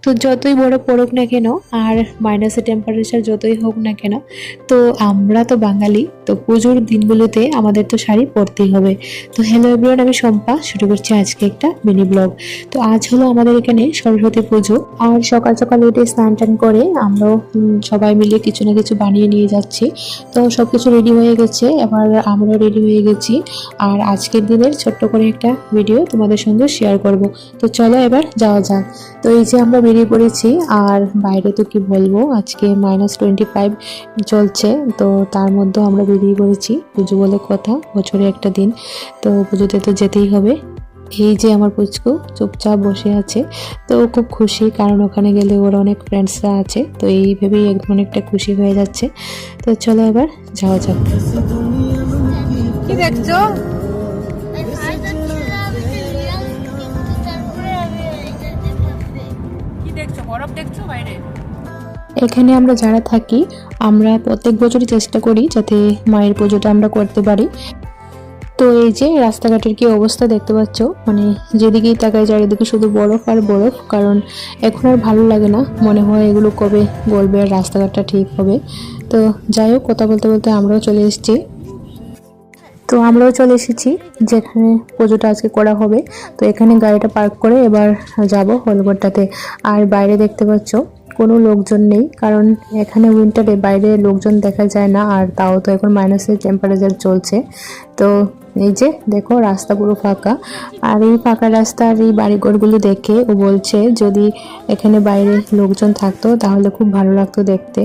তো যতই বড় পড়ুক না কেন আর মাইনাসের টেম্পারেচার যতই হোক না কেন, তো আমরা তো বাঙালি, তো পুজোর দিনগুলোতে আমাদের তো শাড়ি পরতেই হবে। তো হ্যালো এভরিওয়ান, আমি শম্পা, শুরু করছি আজকে একটা মিনি ব্লগ। তো আজ হলো আমাদের এখানে সরস্বতী পুজো, আর সকাল সকাল উঠে স্নান টান করে আমরাও সবাই মিলে কিছু না কিছু বানিয়ে নিয়ে যাচ্ছি। তো সব কিছু রেডি হয়ে গেছে, এবার আমরাও রেডি হয়ে গেছি। আর আজকের দিনের ছোট্ট করে একটা ভিডিও তোমাদের সঙ্গে শেয়ার করব। তো চলো এবার যাওয়া যাক। তো এই যে আমরা বেরিয়ে পড়েছি, আর বাইরে তো কি বলবো, আজকে -25 চলছে। তো তার মধ্যেও আমরা বেরিয়ে পড়েছি, পুজো বলে কথা, বছরে একটা দিন, তো পুজোতে তো যেতেই হবে। এই যে আমার পুচকু চুপচাপ বসে আছে, তো ও খুব খুশি, কারণ ওখানে গেলে ওর অনেক ফ্রেন্ডসরা আছে, তো এই ভেবেই অনেকটা খুশি হয়ে যাচ্ছে। তো চলো এবার যাওয়া যাক। কি দেখছো? কি দেখছো? বরফ দেখছো বাইরে? এখানে আমরা যারা থাকি, আমরা প্রত্যেক বছরই চেষ্টা করি যাতে মায়ের পুজোটা আমরা করতে পারি। তো এই যে রাস্তাঘাটের কি অবস্থা দেখতে পাচ্ছ, মানে যেদিকেই তাকায় চারিদিকে শুধু বরফ আর বরফ, কারণ এখন আর ভালো লাগে না, মনে হয় এগুলো কবে গলবে আর রাস্তাঘাটটা ঠিক হবে। তো যাই হোক, কথা বলতে বলতে আমরাও চলে এসেছি। তো আমরাও চলে এসেছি যেখানে পুজোটা আজকে করা হবে। তো এখানে গাড়িটা পার্ক করে এবার যাব হলঘরটাতে। আর বাইরে দেখতে পাচ্ছ কোনো লোকজন নেই, কারণ এখানে উইন্টারে বাইরে লোকজন দেখা যায় না, আর তাও তো এখন মাইনাসের টেম্পারেচার চলছে। তো এই যে দেখো রাস্তা পুরো ফাঁকা, আর এই ফাঁকা রাস্তা আর এই বাড়িঘরগুলো দেখে ও বলছে যদি এখানে বাইরে লোকজন থাকতো তাহলে খুব ভালো লাগতো দেখতে।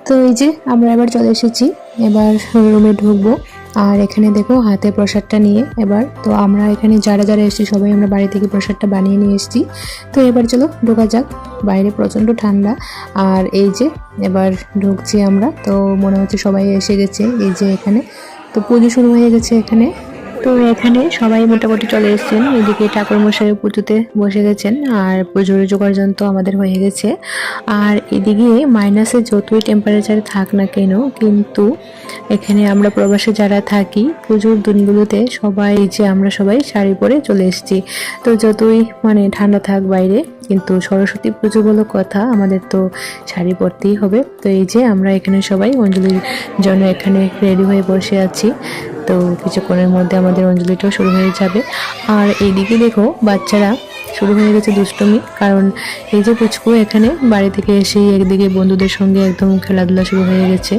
তো এই যে আমরা এবার চলে এসেছি, এবার রুমে ঢুকবো। আর এখানে দেখো হাতে প্রসাদটা নিয়ে এবার, তো আমরা এখানে যারা যারা এসেছি সবাই আমরা বাড়ি থেকে প্রসাদটা বানিয়ে নিয়ে এসেছি। তো এবার চলো ঢোকা যাক, বাইরে প্রচণ্ড ঠান্ডা। আর এই যে এবার ঢুকছি আমরা, তো মনে হচ্ছে সবাই এসে গেছে। এই যে এখানে তো পুজো শুরু হয়ে গেছে এখানে। তো এখানে সবাই মোটামুটি চলে এসেছেন, এদিকে ঠাকুরমশাই পুজোতে বসে গেছেন, আর পুজোর জোগাড় তো আমাদের হয়ে গেছে। আর এদিকে মাইনাসে যতই টেম্পারেচার থাক না কেন, কিন্তু এখানে আমরা প্রবাসে যারা থাকি পুজোর দিনগুলোতে সবাই, যে আমরা সবাই শাড়ি পরে চলে এসেছি। তো যতই মানে ঠান্ডা থাক বাইরে, কিন্তু সরস্বতী পুজো বলো কথা, আমাদের তো শাড়ি পরতেই হবে। তো এই যে আমরা এখানে সবাই অঞ্জলির জন্য এখানে রেডি হয়ে বসে আছি। তো কিছুক্ষণের মধ্যে আমাদের অঞ্জলিটাও শুরু হয়ে যাবে। আর এইদিকে দেখো বাচ্চারা শুরু হয়ে গেছে দুষ্টুমি, কারণ এই যে পুচকু এখানে বাড়ি থেকে এসেই একদিকে বন্ধুদের সঙ্গে একদম খেলাধুলা শুরু হয়ে গেছে।